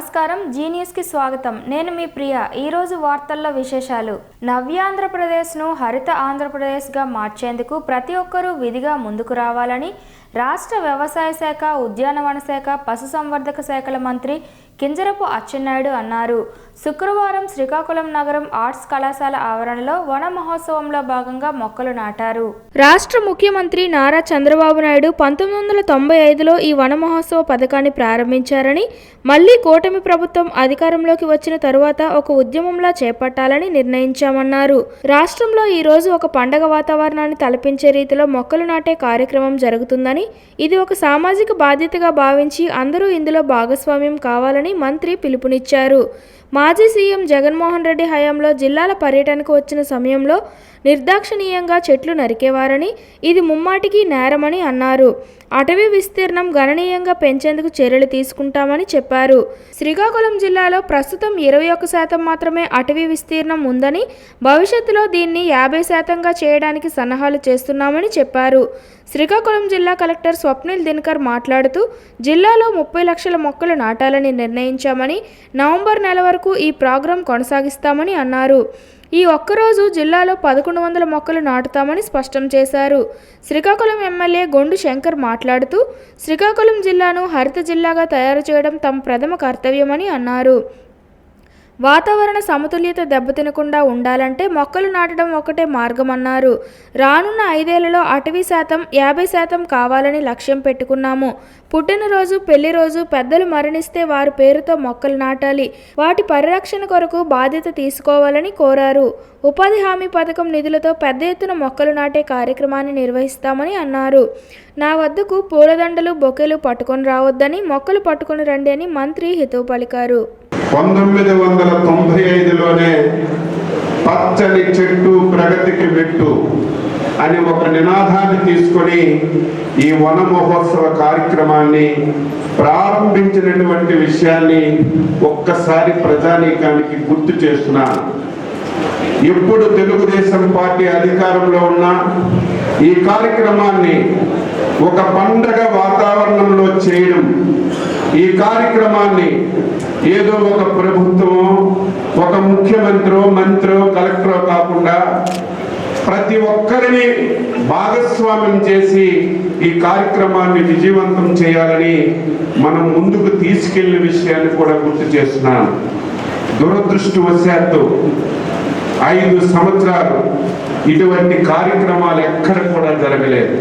నమస్కారం G news కి స్వాగతం. నేను మీ ప్రియ. ఈ రోజు వార్తల్లో విశేషాలు. నవ్యాంధ్రప్రదేశ్ ను హరిత ఆంధ్రప్రదేశ్ గా మార్చేందుకు ప్రతి ఒక్కరూ విధిగా ముందుకు రావాలని రాష్ట్ర వ్యవసాయ శాఖ, ఉద్యానవన శాఖ, పశుసంవర్ధక శాఖల మంత్రి కింజరపు అచ్చెన్నాయుడు అన్నారు. శుక్రవారం శ్రీకాకుళం నగరం ఆర్ట్స్ కళాశాల ఆవరణలో వన మహోత్సవంలో భాగంగా మొక్కలు నాటారు. రాష్ట్ర ముఖ్యమంత్రి నారా చంద్రబాబు నాయుడు 1995లో ఈ వన మహోత్సవ పథకాన్ని ప్రారంభించారని, మళ్లీ కూటమి ప్రభుత్వం అధికారంలోకి వచ్చిన తరువాత ఒక ఉద్యమంలా చేపట్టాలని నిర్ణయించామన్నారు. రాష్ట్రంలో ఈ రోజు ఒక పండగ వాతావరణాన్ని తలపించే రీతిలో మొక్కలు నాటే కార్యక్రమం జరుగుతుందని, ఇది ఒక సామాజిక బాధ్యతగా భావించి అందరూ ఇందులో భాగస్వామ్యం కావాలని మంత్రి పిలుపునిచ్చారు. మాజీ సీఎం జగన్మోహన్ రెడ్డి హయాంలో జిల్లాల పర్యటనకు వచ్చిన సమయంలో నిర్దాక్షిణీయంగా చెట్లు నరికేవారని, ఇది ముమ్మాటికి నేరమని అన్నారు. అటవీ విస్తీర్ణం గణనీయంగా పెంచేందుకు చర్యలు తీసుకుంటామని చెప్పారు. శ్రీకాకుళం జిల్లాలో ప్రస్తుతం 21% మాత్రమే అటవీ విస్తీర్ణం ఉందని, భవిష్యత్తులో దీన్ని 50%గా చేయడానికి సన్నాహాలు చేస్తున్నామని చెప్పారు. శ్రీకాకుళం జిల్లా కలెక్టర్ స్వప్నిల్ దినకర్ మాట్లాడుతూ, జిల్లాలో 30 లక్షల మొక్కలు నాటాలని నిర్ణయించామని, నవంబర్ నెల వరకు ఈ ప్రోగ్రాం కొనసాగిస్తామని అన్నారు. ఈ ఒక్కరోజు జిల్లాలో 1100 మొక్కలు నాటుతామని స్పష్టం చేశారు. శ్రీకాకుళం ఎమ్మెల్యే గొండు శంకర్ మాట్లాడుతూ, శ్రీకాకుళం జిల్లాను హరిత జిల్లాగా తయారు చేయడం తమ ప్రథమ కర్తవ్యమని అన్నారు. వాతావరణ సమతుల్యత దెబ్బతినకుండా ఉండాలంటే మొక్కలు నాటడం ఒకటే మార్గమన్నారు. రానున్న 5 ఏళ్లలో అటవీ శాతం 50% కావాలని లక్ష్యం పెట్టుకున్నాము. పుట్టినరోజు, పెళ్లి రోజు పెద్దలు మరణిస్తే వారి పేరుతో మొక్కలు నాటాలి. వాటి పరిరక్షణ కొరకు బాధ్యత తీసుకోవాలని కోరారు. ఉపాధి హామీ పథకం నిధులతో పెద్ద ఎత్తున మొక్కలు నాటే కార్యక్రమాన్ని నిర్వహిస్తామని అన్నారు. నా వద్దకు పూలదండలు, బొకేలు పట్టుకొని రావద్దని, మొక్కలు పట్టుకొని రండి అని మంత్రి హితవు పలికారు. 1995లోనే పచ్చని చెట్టు ప్రగతికి మెట్టు అని ఒక నినాదాన్ని తీసుకొని ఈ వన మహోత్సవ కార్యక్రమాన్ని ప్రారంభించినటువంటి విషయాన్ని ఒక్కసారి ప్రజానీకానికి గుర్తు చేస్తున్నాను. ఎప్పుడు తెలుగుదేశం పార్టీ అధికారంలో ఉన్నా ఈ కార్యక్రమాన్ని ఒక పండగ వాతావరణంలో చేయడం, ఈ కార్యక్రమాన్ని ఏదో ఒక ప్రభుత్వమో, ఒక ముఖ్యమంత్రో, మంత్రో, కలెక్టరో కాకుండా ప్రతి ఒక్కరిని భాగస్వామ్యం చేసి ఈ కార్యక్రమాన్ని విజయవంతం చేయాలని మనం ముందుకు తీసుకెళ్లిన విషయాన్ని కూడా గుర్తు చేస్తున్నాను. దురదృష్టవశాత్తు 5 సంవత్సరాలు ఇటువంటి కార్యక్రమాలు ఎక్కడ కూడా జరగలేదు.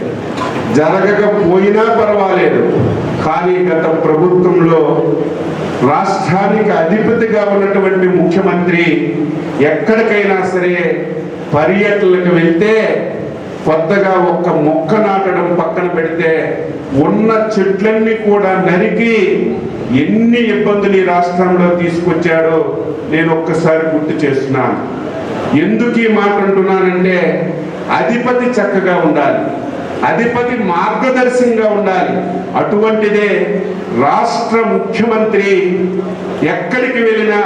జరగకపోయినా పర్వాలేదు, కానీ గత ప్రభుత్వంలో రాష్ట్రానికి అధిపతిగా ఉన్నటువంటి ముఖ్యమంత్రి ఎక్కడికైనా సరే పర్యటనలకు వెళ్తే కొత్తగా ఒక్క మొక్క నాటడం పక్కన పెడితే ఉన్న చెట్లన్నీ కూడా నరికి ఎన్ని ఇబ్బందులు ఈ రాష్ట్రంలో తీసుకొచ్చాడో నేను ఒక్కసారి గుర్తు చేస్తున్నాను. ఎందుకు ఈ మాట అంటున్నానంటే, అధిపతి చక్కగా ఉండాలి, అధిపతి మార్గదర్శకంగా ఉండాలి. అటువంటిదే రాష్ట్ర ముఖ్యమంత్రి ఎక్కడికి వెళ్ళినా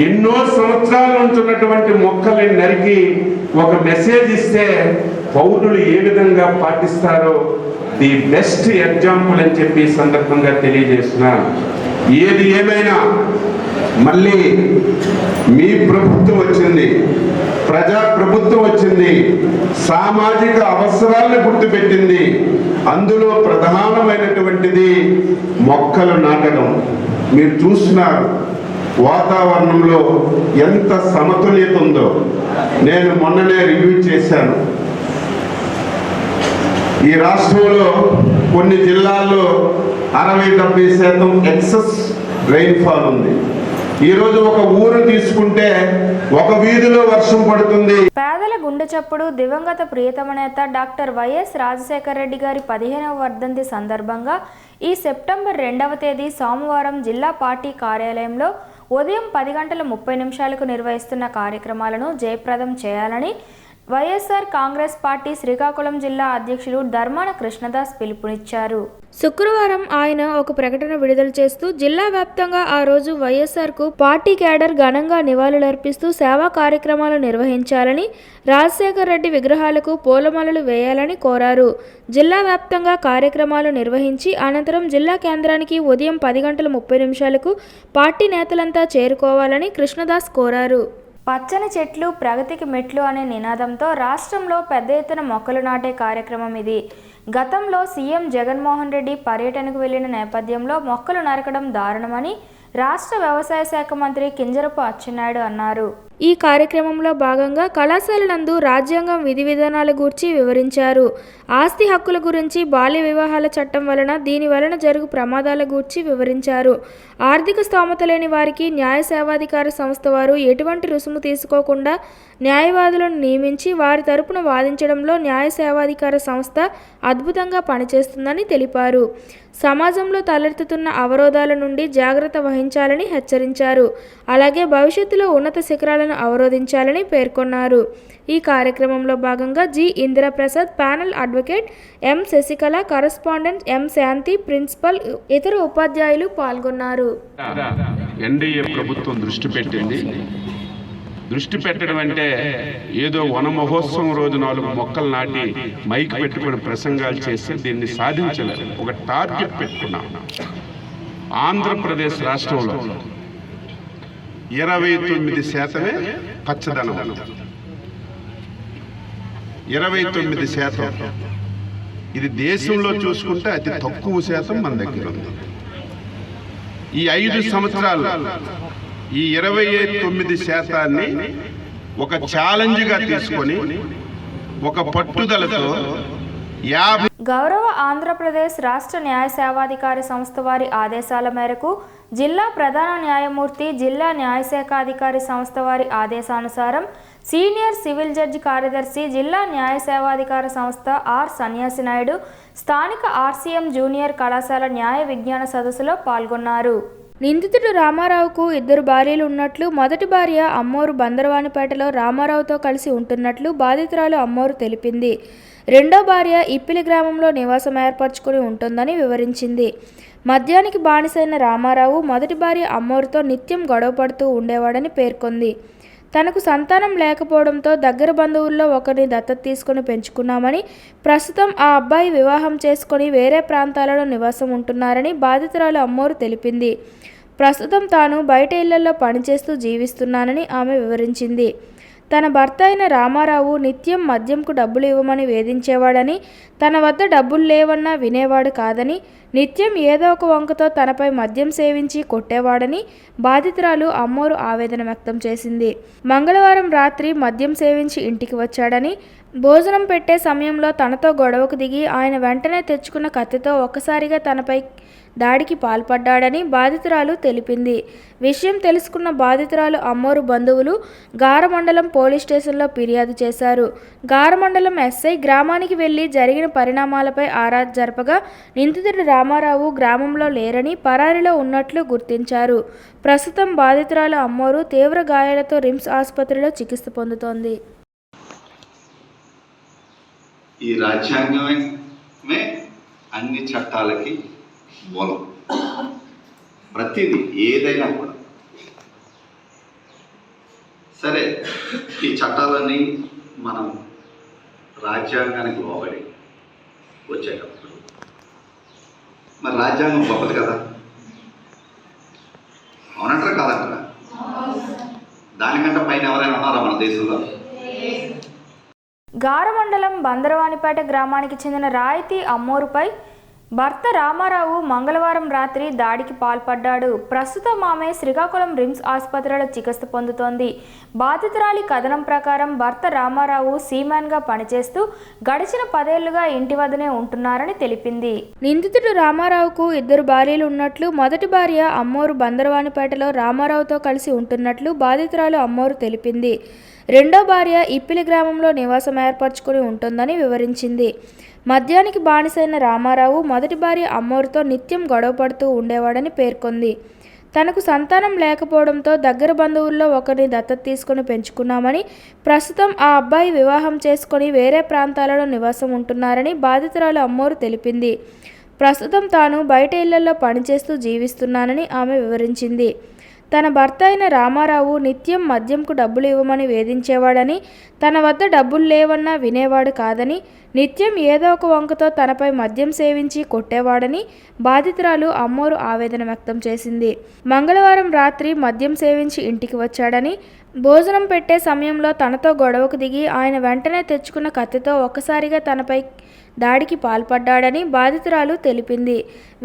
ఎన్నో సంవత్సరాల నుంచి ఉన్నటువంటి మొక్కల్ని నరికి ఒక మెసేజ్ ఇస్తే పౌరులు ఏ విధంగా పాటిస్తారో ది బెస్ట్ ఎగ్జాంపుల్ అని చెప్పి సందర్భంగా తెలియజేస్తున్నాను. ఏది ఏమైనా మళ్ళీ మీ ప్రభుత్వం వచ్చింది, ప్రజా ప్రభుత్వం వచ్చింది, సామాజిక అవసరాలను గుర్తుపెట్టింది. అందులో ప్రధానమైనటువంటిది మొక్కలు నాటడం. మీరు చూస్తున్నారు వాతావరణంలో ఎంత సమతుల్యత ఉందో. నేను మొన్ననే రివ్యూ చేశాను. ఈ రాష్ట్రంలో కొన్ని జిల్లాల్లో 60-70% ఎక్సెస్ రెయిన్ఫాల్ ఉంది. ఈరోజు ఒక ఊరు తీసుకుంటే ఒక వీధిలో వర్షం పడుతుంది. పేదల గుండె చప్పుడు దివంగత ప్రియతమ నేత డాక్టర్ వైఎస్ రాజశేఖర రెడ్డి గారి 15వ వర్ధంతి సందర్భంగా ఈ సెప్టెంబర్ 2వ తేదీ సోమవారం జిల్లా పార్టీ కార్యాలయంలో ఉదయం 10:30 నిర్వహిస్తున్న కార్యక్రమాలను జయప్రదం చేయాలని వైఎస్ఆర్ కాంగ్రెస్ పార్టీ శ్రీకాకుళం జిల్లా అధ్యక్షులు ధర్మాన కృష్ణదాస్ పిలుపునిచ్చారు. శుక్రవారం ఆయన ఒక ప్రకటన విడుదల చేస్తూ జిల్లా వ్యాప్తంగా ఆ రోజు వైఎస్ఆర్కు పార్టీ క్యాడర్ ఘనంగా నివాళులర్పిస్తూ సేవా కార్యక్రమాలు నిర్వహించాలని, రాజశేఖర్ రెడ్డి విగ్రహాలకు పూలమాలలు వేయాలని కోరారు. జిల్లా వ్యాప్తంగా కార్యక్రమాలు నిర్వహించి అనంతరం జిల్లా కేంద్రానికి ఉదయం 10:30 పార్టీ నేతలంతా చేరుకోవాలని కృష్ణదాస్ కోరారు. పచ్చని చెట్లు ప్రగతికి మెట్లు అనే నినాదంతో రాష్ట్రంలో పెద్ద ఎత్తున మొక్కలు నాటే కార్యక్రమం ఇది. గతంలో సీఎం జగన్మోహన్ రెడ్డి పర్యటనకు వెళ్లిన నేపథ్యంలో మొక్కలు నరకడం దారుణమని రాష్ట్ర వ్యవసాయ శాఖ మంత్రి కింజరపు అచ్చెన్నాయుడు అన్నారు. ఈ కార్యక్రమంలో భాగంగా కళాశాల నందు రాజ్యాంగం విధి విధానాల గురించి వివరించారు. ఆస్తి హక్కుల గురించి, బాల్య వివాహాల చట్టం వలన దీని వలన జరుగు ప్రమాదాల గురించి వివరించారు. ఆర్థిక స్తోమత లేని వారికి న్యాయ సేవాధికార సంస్థ వారు ఎటువంటి రుసుము తీసుకోకుండా న్యాయవాదులను నియమించి వారి తరపున వాదించడంలో న్యాయ సేవాధికార సంస్థ అద్భుతంగా పనిచేస్తుందని తెలిపారు. సమాజంలో తలెత్తుతున్న అవరోధాల నుండి జాగ్రత్త వహించాలని హెచ్చరించారు. అలాగే భవిష్యత్తులో ఉన్నత శిఖరాలను అవరోధించాలని పేర్కొన్నారు. ఈ కార్యక్రమంలో భాగంగా జి ఇందిరాప్రసాద్, ప్యానెల్ అడ్వకేట్ ఎం శశికళ, కరస్పాండెంట్ ఎం శాంతి, ప్రిన్సిపల్, ఇతర ఉపాధ్యాయులు పాల్గొన్నారు. ఎన్డీఏ ప్రభుత్వం దృష్టి పెట్టడం అంటే ఏదో వన మహోత్సవం రోజు 4 మొక్కలు నాటి మైక్ పెట్టుకుని ప్రసంగాలు చేసి దీన్ని సాధించలేదు. ఒక టార్గెట్ పెట్టుకున్నాం. ఆంధ్రప్రదేశ్ రాష్ట్రంలో 29% పచ్చదనం, 29%. ఇది దేశంలో చూసుకుంటే అతి తక్కువ శాతం మన దగ్గర ఉంది. ఈ 5 సంవత్సరాలు ఈ 29% ఒక ఛాలెంజ్గా తీసుకొని ఒక పట్టుదలతో గౌరవ ఆంధ్రప్రదేశ్ రాష్ట్ర న్యాయ సేవాధికారి సంస్థ వారి ఆదేశాల మేరకు జిల్లా ప్రధాన న్యాయమూర్తి, జిల్లా న్యాయశాఖాధికారి సంస్థ వారి ఆదేశానుసారం సీనియర్ సివిల్ జడ్జి కార్యదర్శి, జిల్లా న్యాయ సేవాధికార సంస్థ ఆర్ సన్యాసి నాయుడు స్థానిక ఆర్సీఎం జూనియర్ కళాశాల న్యాయ విజ్ఞాన సదస్సులో పాల్గొన్నారు. నిందితుడు రామారావుకు 2 భార్యలు ఉన్నట్లు, మొదటి భార్య అమ్మోరు బందరవానిపేటలో రామారావుతో కలిసి ఉంటున్నట్లు బాధితురాలు అమ్మోరు తెలిపింది. రెండో భార్య ఇప్పిలి గ్రామంలో నివాసం ఏర్పరచుకుని ఉంటుందని వివరించింది. మద్యానికి బానిసైన రామారావు మొదటి భార్య అమ్మోరుతో నిత్యం గొడవ పడుతూ ఉండేవాడని పేర్కొంది. తనకు సంతానం లేకపోవడంతో దగ్గర బంధువుల్లో ఒకరిని దత్తత తీసుకుని పెంచుకున్నామని, ప్రస్తుతం ఆ అబ్బాయి వివాహం చేసుకుని వేరే ప్రాంతాలలో నివాసం ఉంటున్నారని బాధితురాలు అమ్మోరు తెలిపింది. ప్రస్తుతం తాను బయట ఇళ్లలో పనిచేస్తూ జీవిస్తున్నానని ఆమె వివరించింది. తన భర్త అయిన రామారావు నిత్యం మద్యంకు డబ్బులు ఇవ్వమని వేధించేవాడని, తన వద్ద డబ్బులు లేవన్నా వినేవాడు కాదని, నిత్యం ఏదో ఒక వంకతో తనపై మద్యం సేవించి కొట్టేవాడని బాధితురాలు అమ్మోరు ఆవేదన వ్యక్తం చేసింది. మంగళవారం రాత్రి మద్యం సేవించి ఇంటికి వచ్చాడని, భోజనం పెట్టే సమయంలో తనతో గొడవకు దిగి ఆయన వెంటనే తెచ్చుకున్న కత్తితో ఒక్కసారిగా తనపై దాడికి పాల్పడ్డాడని బాధితురాలు తెలిపింది. విషయం తెలుసుకున్న బాధితురాలు అమ్మోరు బంధువులు గారమండలం పోలీస్ స్టేషన్లో ఫిర్యాదు చేశారు. గారమండలం ఎస్ఐ గ్రామానికి వెళ్లి జరిగిన పరిణామాలపై ఆరా జరపగా నిందితుడు రామారావు గ్రామంలో లేరని, పరారీలో ఉన్నట్లు గుర్తించారు. ప్రస్తుతం బాధితురాలు అమ్మోరు తీవ్ర గాయాలతో రిమ్స్ ఆసుపత్రిలో చికిత్స పొందుతోంది. ఈ రాజ్యాంగమే అన్ని చట్టాలకి మూలం. ప్రతిదీ ఏదైనా కూడా సరే, ఈ చట్టాలన్నీ మనం రాజ్యాంగానికి లోబడి వచ్చేటప్పుడు మరి రాజ్యాంగం గొప్పది కదా, అవునంటారా కాదంటారా? దానికంటే పైన ఎవరైనా ఉన్నారా మన దేశంలో? గారమండలం బందరవానిపేట గ్రామానికి చెందిన రాయితీ అమ్మోరుపై భర్త రామారావు మంగళవారం రాత్రి దాడికి పాల్పడ్డాడు. ప్రస్తుతం ఆమె శ్రీకాకుళం రిమ్స్ ఆసుపత్రిలో చికిత్స పొందుతోంది. బాధితురాలి కథనం ప్రకారం భర్త రామారావు సీమాన్గా పనిచేస్తూ గడిచిన 10 ఏళ్లుగా ఇంటి వద్దనే ఉంటున్నారని తెలిపింది. నిందితుడు రామారావుకు 2 భార్యలు ఉన్నట్లు, మొదటి భార్య అమ్మోరు బందరవానిపేటలో రామారావుతో కలిసి ఉంటున్నట్లు బాధితురాలు అమ్మోరు తెలిపింది. రెండో భార్య ఇప్పిలి గ్రామంలో నివాసం ఏర్పరచుకుని ఉంటుందని వివరించింది. మద్యానికి బానిసైన రామారావు మొదటి భార్య అమ్మోరుతో నిత్యం గొడవ పడుతూ ఉండేవాడని పేర్కొంది. తనకు సంతానం లేకపోవడంతో దగ్గర బంధువుల్లో ఒకరిని దత్తత తీసుకొని పెంచుకున్నామని, ప్రస్తుతం ఆ అబ్బాయి వివాహం చేసుకొని వేరే ప్రాంతాలలో నివాసం ఉంటున్నారని బాధితురాలు అమ్మోరు తెలిపింది. ప్రస్తుతం తాను బయట ఇళ్లలో పనిచేస్తూ జీవిస్తున్నానని ఆమె వివరించింది. తన భర్త అయిన రామారావు నిత్యం మద్యంకు డబ్బులు ఇవ్వమని వేధించేవాడని, తన వద్ద డబ్బులు లేవన్నా వినేవాడు కాదని, నిత్యం ఏదో ఒక వంకతో తనపై మద్యం సేవించి కొట్టేవాడని బాధితురాలు అమ్మోరు ఆవేదన వ్యక్తం చేసింది. మంగళవారం రాత్రి మద్యం సేవించి ఇంటికి వచ్చాడని, భోజనం పెట్టే సమయంలో తనతో గొడవకు దిగి ఆయన వెంటనే తెచ్చుకున్న కత్తితో ఒక్కసారిగా తనపై దాడికి పాల్పడ్డాడని బాధితురాలు తెలిపింది.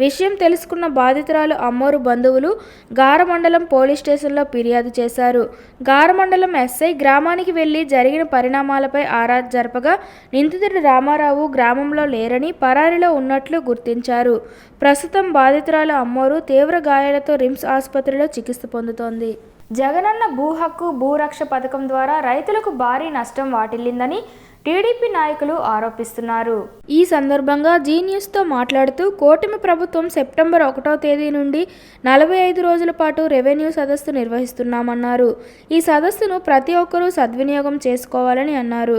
విషయం తెలుసుకున్న బాధితురాలు అమ్మోరు బంధువులు గారమండలం పోలీస్ స్టేషన్లో ఫిర్యాదు చేశారు. గారమండలం ఎస్ఐ గ్రామానికి వెళ్లి జరిగిన పరిణామాలపై ఆరా జరపగా నిందితుడు రామారావు గ్రామంలో లేరని, పరారీలో ఉన్నట్లు గుర్తించారు. ప్రస్తుతం బాధితురాలు అమ్మోరు తీవ్ర గాయాలతో రిమ్స్ ఆసుపత్రిలో చికిత్స పొందుతోంది. జగనన్న భూ హక్కు భూరక్ష పథకం ద్వారా రైతులకు భారీ నష్టం వాటిల్లిందని టీడీపీ నాయకులు ఆరోపిస్తున్నారు. ఈ సందర్భంగా జీ న్యూస్తో మాట్లాడుతూ కూటమి ప్రభుత్వం సెప్టెంబర్ 1వ తేదీ నుండి 45 రోజుల పాటు రెవెన్యూ సదస్సు నిర్వహిస్తున్నామన్నారు. ఈ సదస్సును ప్రతి ఒక్కరూ సద్వినియోగం చేసుకోవాలని అన్నారు.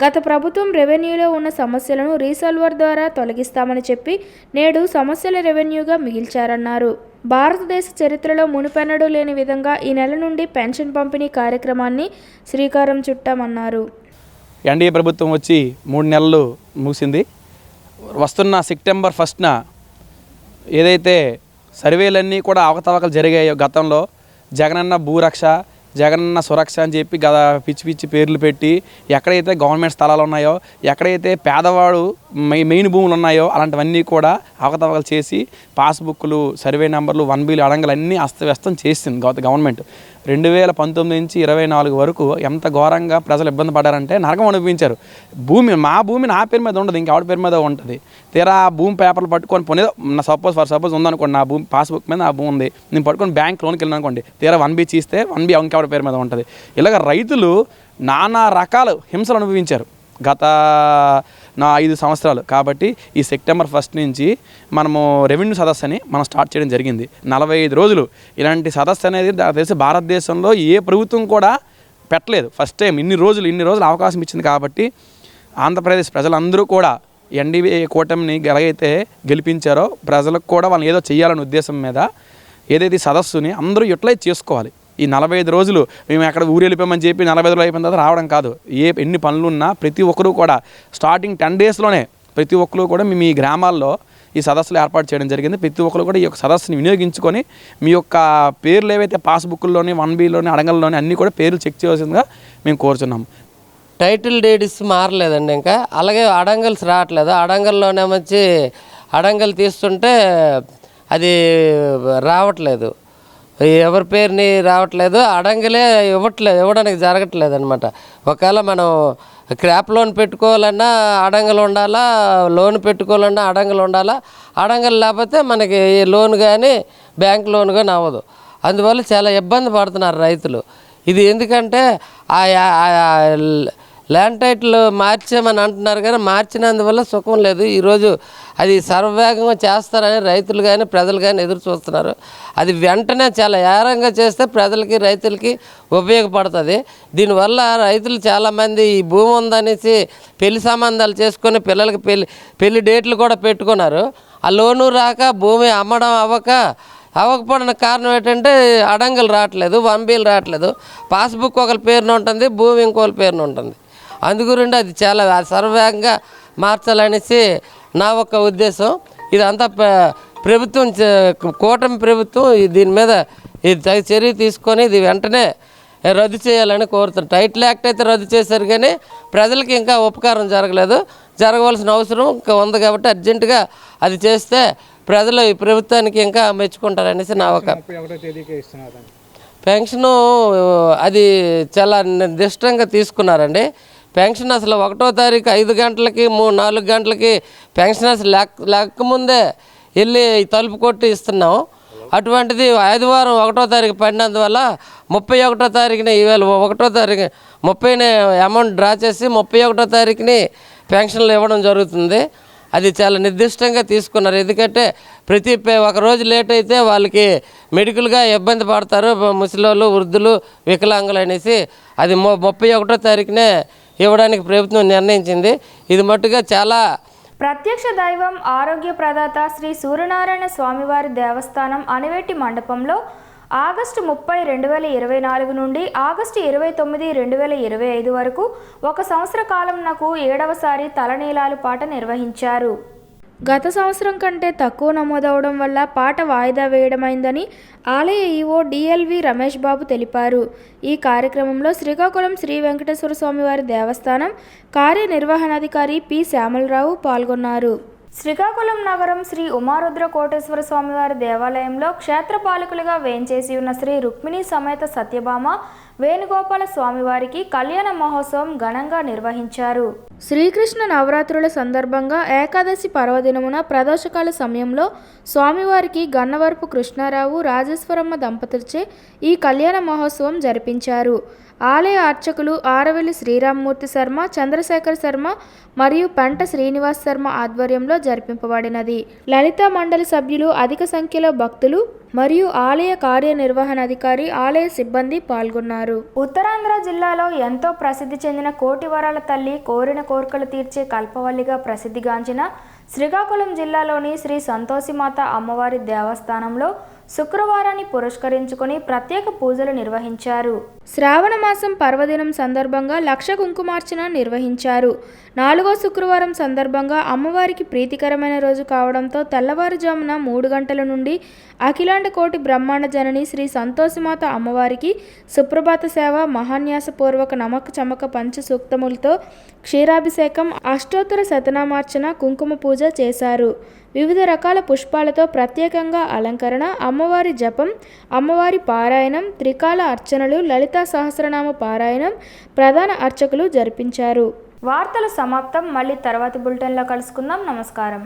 గత ప్రభుత్వం రెవెన్యూలో ఉన్న సమస్యలను రీసాల్వర్ ద్వారా తొలగిస్తామని చెప్పి నేడు సమస్యల రెవెన్యూగా మిగిల్చారన్నారు. భారతదేశ చరిత్రలో మునుపెన్నడూ లేని విధంగా ఈ నెల నుండి పెన్షన్ పంపిణీ కార్యక్రమాన్ని శ్రీకారం చుట్టామన్నారు. ఎన్డీఏ ప్రభుత్వం వచ్చి 3 నెలలు ముగిసింది. వస్తున్న సెప్టెంబర్ 1న ఏదైతే సర్వేలన్నీ కూడా అవకతవకలు జరిగాయో గతంలో జగనన్న భూరక్ష, జగనన్న సురక్ష అని చెప్పి పిచ్చి పిచ్చి పేర్లు పెట్టి ఎక్కడైతే గవర్నమెంట్ స్థలాలు ఉన్నాయో, ఎక్కడైతే పేదవాడు మెయిన్ భూములు ఉన్నాయో అలాంటివన్నీ కూడా అవకతవకలు చేసి పాస్బుక్లు, సర్వే నెంబర్లు, 1B అడంగలు అన్నీ అస్తవ్యస్తం చేసింది గవర్నమెంట్. 2019 నుంచి 24 వరకు ఎంత ఘోరంగా ప్రజలు ఇబ్బంది పడ్డారంటే నరకం అనుభవించారు. మా భూమి నా పేరు మీద ఉండదు, ఇంకెవరి పేరు మీద ఉంటుంది. తీరా ఆ భూమి పేపర్లు పట్టుకొని పోనీ సపోజ్ ఉందనుకోండి, నా భూమి పాస్బుక్ మీద నా భూమి ఉంది, నేను పట్టుకొని బ్యాంక్ లోన్కి వెళ్ళిన అనుకోండి, తీరా 1B తీస్తే 1B ఇంకెవరి పేరు మీద ఉంటుంది. ఇలాగ రైతులు నానా రకాల హింసలు అనుభవించారు గత 5 సంవత్సరాలు. కాబట్టి ఈ సెప్టెంబర్ 1 నుంచి మనము రెవెన్యూ సదస్సు అని మనం స్టార్ట్ చేయడం జరిగింది. 45 రోజులు ఇలాంటి సదస్సు అనేది తెలిసి భారతదేశంలో ఏ ప్రభుత్వం కూడా పెట్టలేదు. ఫస్ట్ టైం ఇన్ని రోజులు అవకాశం ఇచ్చింది. కాబట్టి ఆంధ్రప్రదేశ్ ప్రజలందరూ కూడా ఎన్డీఏ కూటమిని ఎలాగైతే గెలిపించారో ప్రజలకు కూడా వాళ్ళు ఏదో చేయాలనే ఉద్దేశం మీద ఏదైతే సదస్సుని అందరూ యూటిలైజ్ చేసుకోవాలి. ఈ 45 రోజులు మేము ఎక్కడ ఊరు వెళ్ళిపోయామని చెప్పి 45 రోజులు అయిపోయిన తర్వాత రావడం కాదు. ఎన్ని పనులున్నా ప్రతి ఒక్కరూ కూడా స్టార్టింగ్ 10 డేస్లోనే ప్రతి ఒక్కరు కూడా మీ గ్రామాల్లో ఈ సదస్సులు ఏర్పాటు చేయడం జరిగింది. ప్రతి ఒక్కరు కూడా ఈ యొక్క సదస్సుని వినియోగించుకొని మీ యొక్క పేర్లు ఏవైతే పాస్బుక్లోని, 1Bలోని, అడంగల్లోని అన్నీ కూడా పేర్లు చెక్ చేయాల్సిందిగా మేము కోరుచున్నాము. టైటిల్ డీడ్స్ మారలేదండి, ఇంకా అలాగే అడంగల్స్ రావట్లేదు. అడంగల్లోనే వచ్చి అడంగల్ తీస్తుంటే అది రావట్లేదు, ఎవరి పేరుని రావట్లేదు, అడంగలే ఇవ్వడానికి జరగట్లేదు అనమాట. ఒకవేళ మనం క్రాప్ లోన్ పెట్టుకోవాలన్నా అడంగలు ఉండాలా, లోన్ పెట్టుకోవాలన్నా అడంగలు ఉండాలా. అడంగలు లేకపోతే మనకి లోన్ కానీ బ్యాంక్ లోన్ కానీ అవ్వదు. అందువల్ల చాలా ఇబ్బంది పడుతున్నారు రైతులు. ఇది ఎందుకంటే ల్యాండ్ టైటిల్ మార్చామని అంటున్నారు కానీ మార్చినందువల్ల సుఖం లేదు. ఈరోజు అది సర్వవేగంగా చేస్తారని రైతులు కానీ ప్రజలు కానీ ఎదురు చూస్తున్నారు. అది వెంటనే చాలా ఏరంగా చేస్తే ప్రజలకి రైతులకి ఉపయోగపడుతుంది. దీనివల్ల రైతులు చాలామంది ఈ భూమి ఉందనేసి పెళ్లి సంబంధాలు చేసుకొని పిల్లలకి పెళ్లి డేట్లు కూడా పెట్టుకున్నారు. ఆ లోను రాక భూమి అమ్మడం అవ్వకపోవడానికి కారణం ఏంటంటే అడంగలు రావట్లేదు, 1Bలు రావట్లేదు. పాస్బుక్ ఒకరి పేరున ఉంటుంది, భూమి ఇంకోరి పేరున ఉంటుంది. అందుగురించి అది చాలా సర్వేగంగా మార్చాలనేసి నా ఒక ఉద్దేశం. ఇదంతా ప్రభుత్వం, కూటమి ప్రభుత్వం దీని మీద ఇది చర్య తీసుకొని ఇది వెంటనే రద్దు చేయాలని కోరుతున్నాను. టైటిల్ యాక్ట్ అయితే రద్దు చేశారు కానీ ప్రజలకి ఇంకా ఉపకారం జరగలేదు. జరగవలసిన అవసరం ఇంకా ఉంది కాబట్టి అర్జెంటుగా అది చేస్తే ప్రజలు ఈ ప్రభుత్వానికి ఇంకా మెచ్చుకుంటారనేసి నా ఒక పెన్షను. అది చాలా నిర్దిష్టంగా తీసుకున్నారండి. పెన్షన్ అసలు 1వ తారీఖు 5 గంటలకి 4 గంటలకి పెన్షన్ అసలు లేకముందే వెళ్ళి తలుపు కొట్టి ఇస్తున్నాం. అటువంటిది ఆదివారం 1వ తారీఖు పడినందువల్ల 31వ తారీఖున ఈవేళ 1వ తారీఖు 30ని అమౌంట్ డ్రా చేసి 31వ తారీఖుని పెన్షన్లు ఇవ్వడం జరుగుతుంది. అది చాలా నిర్దిష్టంగా తీసుకున్నారు. ఎందుకంటే ఒక రోజు లేట్ అయితే వాళ్ళకి మెడికల్గా ఇబ్బంది పడతారు ముసలోళ్ళు, వృద్ధులు, వికలాంగులు అనేసి అది 31వ తారీఖునే ఇవ్వడానికి ప్రభుత్వం నిర్ణయించింది. ఇది మట్టుగా చాలా ప్రత్యక్ష దైవం ఆరోగ్య ప్రదాత శ్రీ సూర్యనారాయణ స్వామివారి దేవస్థానం అనివేటి మండపంలో ఆగస్టు 30, 2024 నుండి ఆగస్టు 29, 2025 వరకు 1 సంవత్సర కాలంనకు 7వసారి తలనీలాలు పాట నిర్వహించారు. గత సంవత్సరం కంటే తక్కువ నమోదవడం వల్ల పాట వాయిదా వేయడమైందని ఆలయ ఈవో డిఎల్వి రమేష్ బాబు తెలిపారు. ఈ కార్యక్రమంలో శ్రీకాకుళం శ్రీ వెంకటేశ్వర స్వామివారి దేవస్థానం కార్యనిర్వహణాధికారి పి శ్యామలరావు పాల్గొన్నారు. శ్రీకాకుళం నగరం శ్రీ ఉమారుద్ర కోటేశ్వర స్వామివారి దేవాలయంలో క్షేత్రపాలకులుగా వేంచేసి ఉన్న శ్రీ రుక్మిణి సమేత సత్యభామ వేణుగోపాల స్వామివారికి కళ్యాణ మహోత్సవం ఘనంగా నిర్వహించారు. శ్రీకృష్ణ నవరాత్రుల సందర్భంగా ఏకాదశి పర్వదినమున ప్రదోషకాల సమయంలో స్వామివారికి గన్నవరపు కృష్ణారావు, రాజేశ్వరమ్మ దంపతులచే ఈ కళ్యాణ మహోత్సవం జరిపించారు. ఆలయ అర్చకులు ఆరవెల్లి శ్రీరామ్మూర్తి శర్మ, చంద్రశేఖర్ శర్మ మరియు పెంట శ్రీనివాస్ శర్మ ఆధ్వర్యంలో జరిపింపబడినది. లలితా మండలి సభ్యులు, అధిక సంఖ్యలో భక్తులు మరియు ఆలయ కార్యనిర్వహణాధికారి, ఆలయ సిబ్బంది పాల్గొన్నారు. ఉత్తరాంధ్ర జిల్లాలో ఎంతో ప్రసిద్ధి చెందిన కోటివరాల తల్లి, కోరిన కోరికలు తీర్చే కల్పవల్లిగా ప్రసిద్ధిగాంచిన శ్రీకాకుళం జిల్లాలోని శ్రీ సంతోషిమాత అమ్మవారి దేవస్థానంలో శుక్రవారాన్ని పురస్కరించుకొని ప్రత్యేక పూజలు నిర్వహించారు. శ్రావణ మాసం పర్వదినం సందర్భంగా 1,00,000 కుంకుమార్చన నిర్వహించారు. 4వ శుక్రవారం సందర్భంగా అమ్మవారికి ప్రీతికరమైన రోజు కావడంతో తెల్లవారుజామున 3 గంటల నుండి అఖిలాండ కోటి బ్రహ్మాండ జనని శ్రీ సంతోషిమాత అమ్మవారికి సుప్రభాత సేవ, మహాన్యాసపూర్వక నమక చమక పంచ సూక్తములతో క్షీరాభిషేకం, అష్టోత్తర శతనామార్చన, కుంకుమ పూజ చేశారు. వివిధ రకాల పుష్పాలతో ప్రత్యేకంగా అలంకరణ, అమ్మవారి జపం, అమ్మవారి పారాయణం, త్రికాల అర్చనలు, లలితా సహస్రనామ పారాయణం ప్రధాన అర్చకులు జరిపించారు. వార్తలు సమాప్తం. మళ్ళీ తర్వాతి బులెటిన్లో కలుసుకుందాం. నమస్కారం.